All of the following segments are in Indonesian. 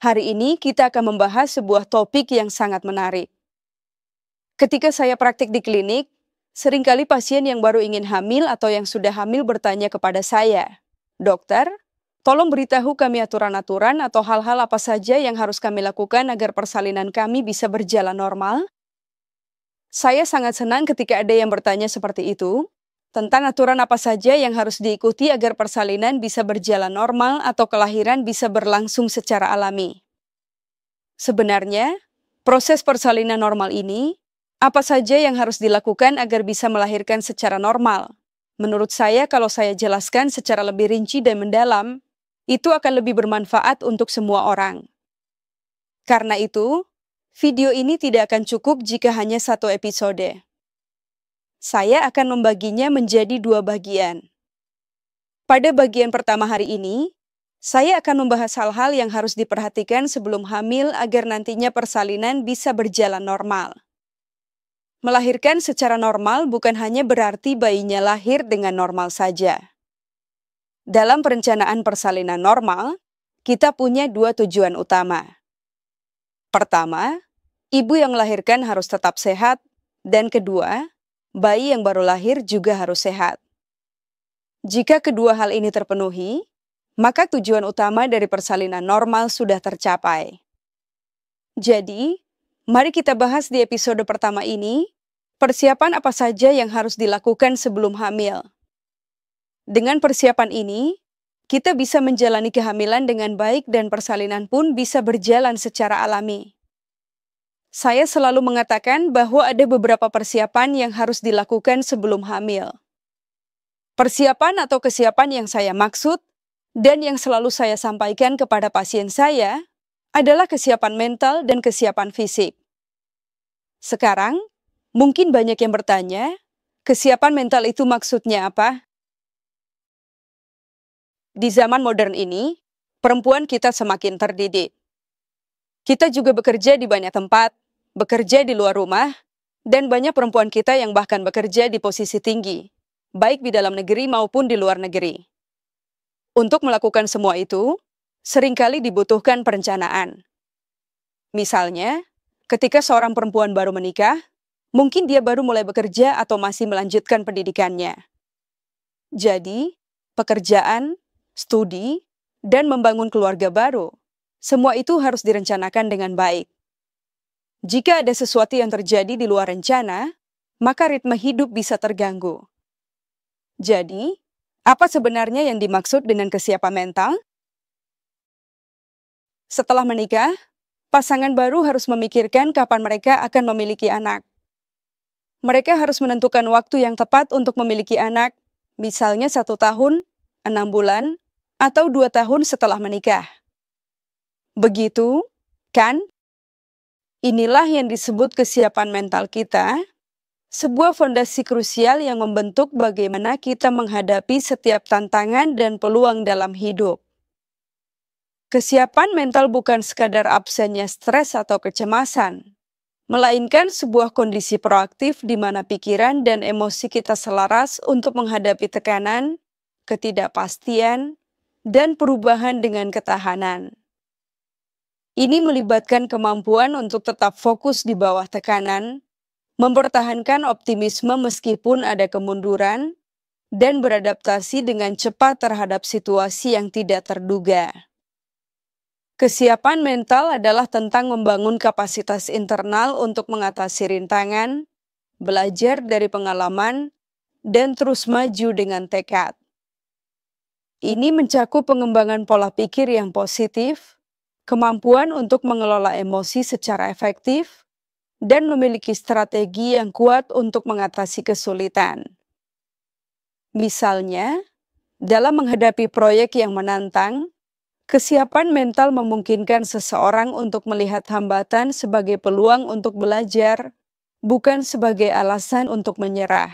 Hari ini kita akan membahas sebuah topik yang sangat menarik. Ketika saya praktik di klinik, seringkali pasien yang baru ingin hamil atau yang sudah hamil bertanya kepada saya, "Dokter, tolong beritahu kami aturan-aturan atau hal-hal apa saja yang harus kami lakukan agar persalinan kami bisa berjalan normal?" Saya sangat senang ketika ada yang bertanya seperti itu, tentang aturan apa saja yang harus diikuti agar persalinan bisa berjalan normal atau kelahiran bisa berlangsung secara alami. Sebenarnya, proses persalinan normal ini, apa saja yang harus dilakukan agar bisa melahirkan secara normal? Menurut saya, kalau saya jelaskan secara lebih rinci dan mendalam, itu akan lebih bermanfaat untuk semua orang. Karena itu, video ini tidak akan cukup jika hanya satu episode. Saya akan membaginya menjadi dua bagian. Pada bagian pertama hari ini, saya akan membahas hal-hal yang harus diperhatikan sebelum hamil agar nantinya persalinan bisa berjalan normal. Melahirkan secara normal bukan hanya berarti bayinya lahir dengan normal saja. Dalam perencanaan persalinan normal, kita punya dua tujuan utama. Pertama, ibu yang melahirkan harus tetap sehat, dan kedua, bayi yang baru lahir juga harus sehat. Jika kedua hal ini terpenuhi, maka tujuan utama dari persalinan normal sudah tercapai. Jadi, mari kita bahas di episode pertama ini, persiapan apa saja yang harus dilakukan sebelum hamil. Dengan persiapan ini, kita bisa menjalani kehamilan dengan baik dan persalinan pun bisa berjalan secara alami. Saya selalu mengatakan bahwa ada beberapa persiapan yang harus dilakukan sebelum hamil. Persiapan atau kesiapan yang saya maksud dan yang selalu saya sampaikan kepada pasien saya adalah kesiapan mental dan kesiapan fisik. Sekarang, mungkin banyak yang bertanya, kesiapan mental itu maksudnya apa? Di zaman modern ini, perempuan kita semakin terdidik. Kita juga bekerja di banyak tempat, bekerja di luar rumah, dan banyak perempuan kita yang bahkan bekerja di posisi tinggi, baik di dalam negeri maupun di luar negeri. Untuk melakukan semua itu, seringkali dibutuhkan perencanaan. Misalnya, ketika seorang perempuan baru menikah, mungkin dia baru mulai bekerja atau masih melanjutkan pendidikannya. Jadi, pekerjaan, studi, dan membangun keluarga baru, semua itu harus direncanakan dengan baik. Jika ada sesuatu yang terjadi di luar rencana, maka ritme hidup bisa terganggu. Jadi, apa sebenarnya yang dimaksud dengan kesiapan mental? Setelah menikah, pasangan baru harus memikirkan kapan mereka akan memiliki anak. Mereka harus menentukan waktu yang tepat untuk memiliki anak, misalnya 1 tahun, 6 bulan, atau 2 tahun setelah menikah. Begitu, kan? Inilah yang disebut kesiapan mental kita, sebuah fondasi krusial yang membentuk bagaimana kita menghadapi setiap tantangan dan peluang dalam hidup. Kesiapan mental bukan sekadar absennya stres atau kecemasan, melainkan sebuah kondisi proaktif di mana pikiran dan emosi kita selaras untuk menghadapi tekanan, ketidakpastian, dan perubahan dengan ketahanan. Ini melibatkan kemampuan untuk tetap fokus di bawah tekanan, mempertahankan optimisme meskipun ada kemunduran, dan beradaptasi dengan cepat terhadap situasi yang tidak terduga. Kesiapan mental adalah tentang membangun kapasitas internal untuk mengatasi rintangan, belajar dari pengalaman, dan terus maju dengan tekad. Ini mencakup pengembangan pola pikir yang positif, kemampuan untuk mengelola emosi secara efektif, dan memiliki strategi yang kuat untuk mengatasi kesulitan. Misalnya, dalam menghadapi proyek yang menantang, kesiapan mental memungkinkan seseorang untuk melihat hambatan sebagai peluang untuk belajar, bukan sebagai alasan untuk menyerah.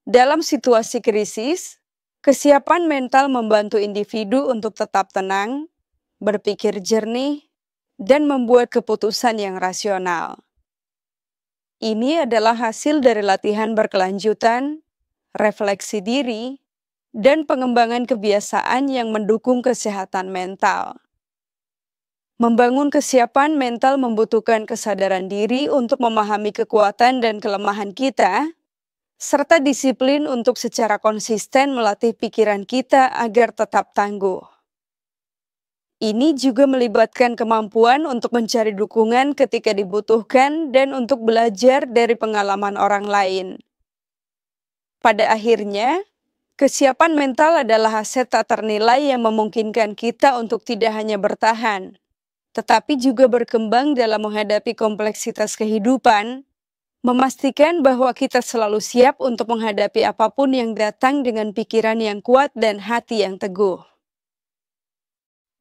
Dalam situasi krisis, kesiapan mental membantu individu untuk tetap tenang, berpikir jernih, dan membuat keputusan yang rasional. Ini adalah hasil dari latihan berkelanjutan, refleksi diri, dan pengembangan kebiasaan yang mendukung kesehatan mental. Membangun kesiapan mental membutuhkan kesadaran diri untuk memahami kekuatan dan kelemahan kita, serta disiplin untuk secara konsisten melatih pikiran kita agar tetap tangguh. Ini juga melibatkan kemampuan untuk mencari dukungan ketika dibutuhkan dan untuk belajar dari pengalaman orang lain. Pada akhirnya, kesiapan mental adalah aset tak ternilai yang memungkinkan kita untuk tidak hanya bertahan, tetapi juga berkembang dalam menghadapi kompleksitas kehidupan, memastikan bahwa kita selalu siap untuk menghadapi apapun yang datang dengan pikiran yang kuat dan hati yang teguh.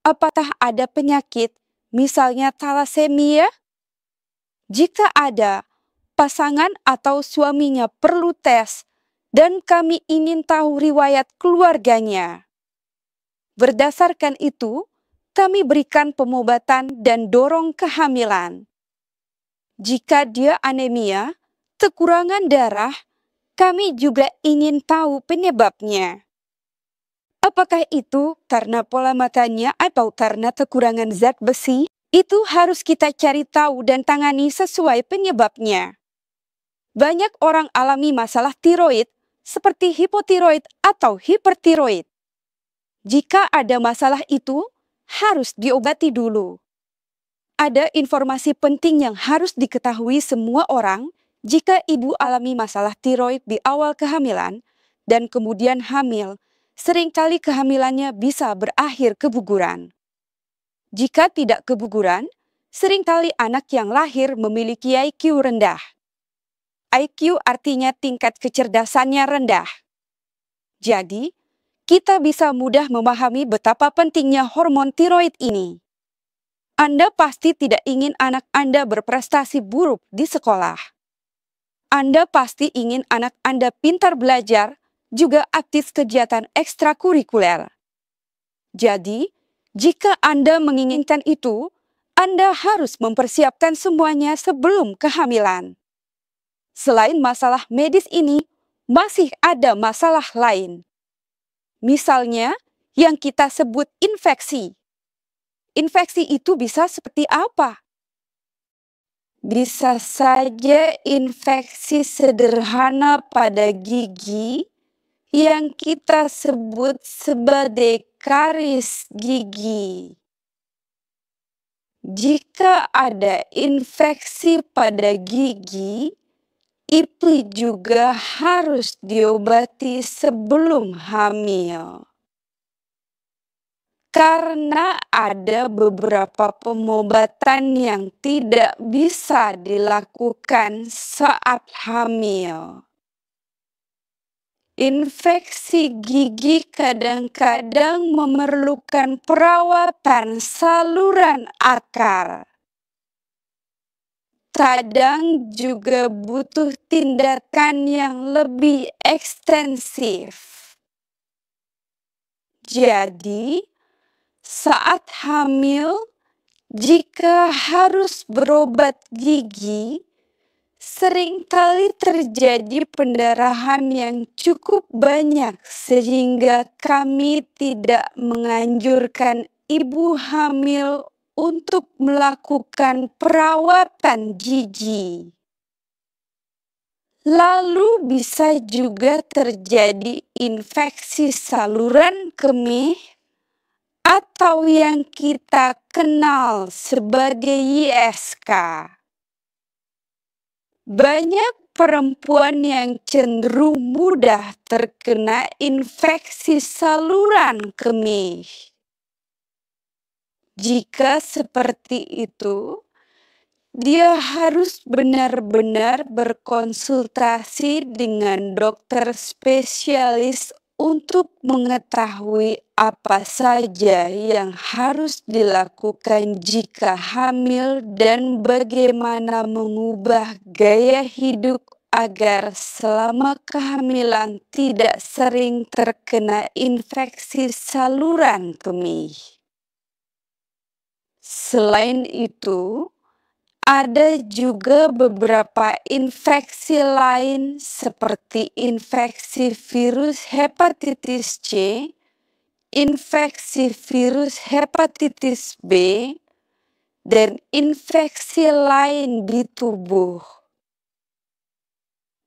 Apakah ada penyakit, misalnya talasemia? Jika ada, pasangan atau suaminya perlu tes, dan kami ingin tahu riwayat keluarganya. Berdasarkan itu, kami berikan pengobatan dan dorong kehamilan. Jika dia anemia, kekurangan darah, kami juga ingin tahu penyebabnya. Apakah itu karena pola makannya atau karena kekurangan zat besi? Itu harus kita cari tahu dan tangani sesuai penyebabnya. Banyak orang alami masalah tiroid seperti hipotiroid atau hipertiroid. Jika ada masalah itu, harus diobati dulu. Ada informasi penting yang harus diketahui semua orang jika ibu alami masalah tiroid di awal kehamilan dan kemudian hamil. Seringkali kehamilannya bisa berakhir keguguran. Jika tidak keguguran, seringkali anak yang lahir memiliki IQ rendah. IQ artinya tingkat kecerdasannya rendah. Jadi, kita bisa mudah memahami betapa pentingnya hormon tiroid ini. Anda pasti tidak ingin anak Anda berprestasi buruk di sekolah. Anda pasti ingin anak Anda pintar belajar, juga aktif kegiatan ekstrakurikuler. Jadi, jika Anda menginginkan itu, Anda harus mempersiapkan semuanya sebelum kehamilan. Selain masalah medis ini, masih ada masalah lain. Misalnya, yang kita sebut infeksi. Infeksi itu bisa seperti apa? Bisa saja infeksi sederhana pada gigi yang kita sebut sebagai karies gigi. Jika ada infeksi pada gigi, itu juga harus diobati sebelum hamil. Karena ada beberapa pengobatan yang tidak bisa dilakukan saat hamil. Infeksi gigi kadang-kadang memerlukan perawatan saluran akar. Kadang juga butuh tindakan yang lebih ekstensif. Jadi, saat hamil, jika harus berobat gigi, seringkali terjadi pendarahan yang cukup banyak sehingga kami tidak menganjurkan ibu hamil untuk melakukan perawatan gigi. Lalu bisa juga terjadi infeksi saluran kemih atau yang kita kenal sebagai ISK. Banyak perempuan yang cenderung mudah terkena infeksi saluran kemih. Jika seperti itu, dia harus benar-benar berkonsultasi dengan dokter spesialis untuk mengetahui apa saja yang harus dilakukan jika hamil dan bagaimana mengubah gaya hidup agar selama kehamilan tidak sering terkena infeksi saluran kemih. Selain itu, ada juga beberapa infeksi lain seperti infeksi virus hepatitis C, infeksi virus hepatitis B, dan infeksi lain di tubuh.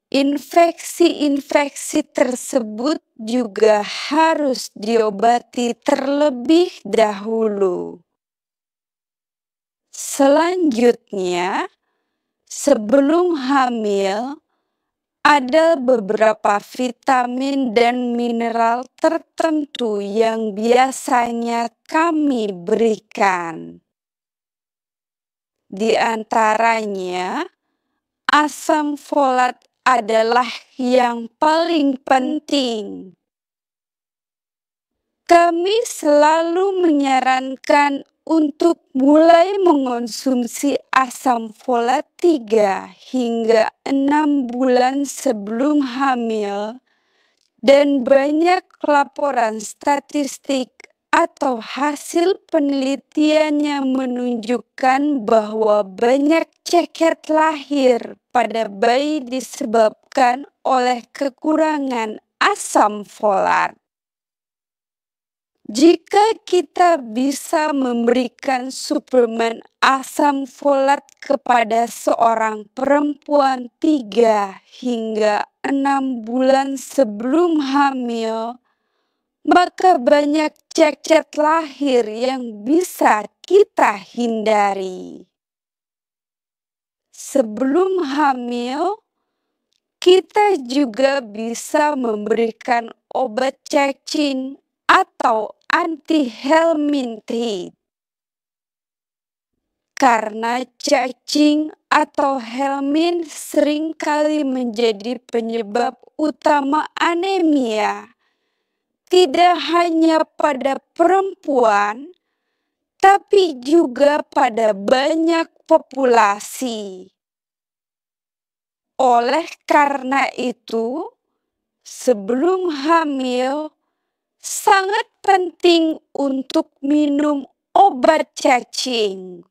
Infeksi-infeksi tersebut juga harus diobati terlebih dahulu. Selanjutnya, sebelum hamil, ada beberapa vitamin dan mineral tertentu yang biasanya kami berikan. Di antaranya, asam folat adalah yang paling penting. Kami selalu menyarankan untuk mulai mengonsumsi asam folat 3 hingga 6 bulan sebelum hamil, dan banyak laporan statistik atau hasil penelitian yang menunjukkan bahwa banyak ceket lahir pada bayi disebabkan oleh kekurangan asam folat. Jika kita bisa memberikan suplemen asam folat kepada seorang perempuan 3 hingga 6 bulan sebelum hamil, maka banyak cacat lahir yang bisa kita hindari. Sebelum hamil, kita juga bisa memberikan obat cacing atau anti-helminthid. Karena cacing atau helmin seringkali menjadi penyebab utama anemia, tidak hanya pada perempuan, tapi juga pada banyak populasi. Oleh karena itu, sebelum hamil, sangat penting untuk minum obat cacing.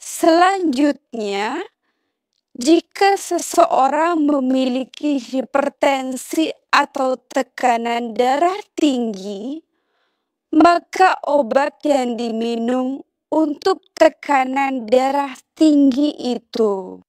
Selanjutnya, jika seseorang memiliki hipertensi atau tekanan darah tinggi, maka obat yang diminum untuk tekanan darah tinggi itu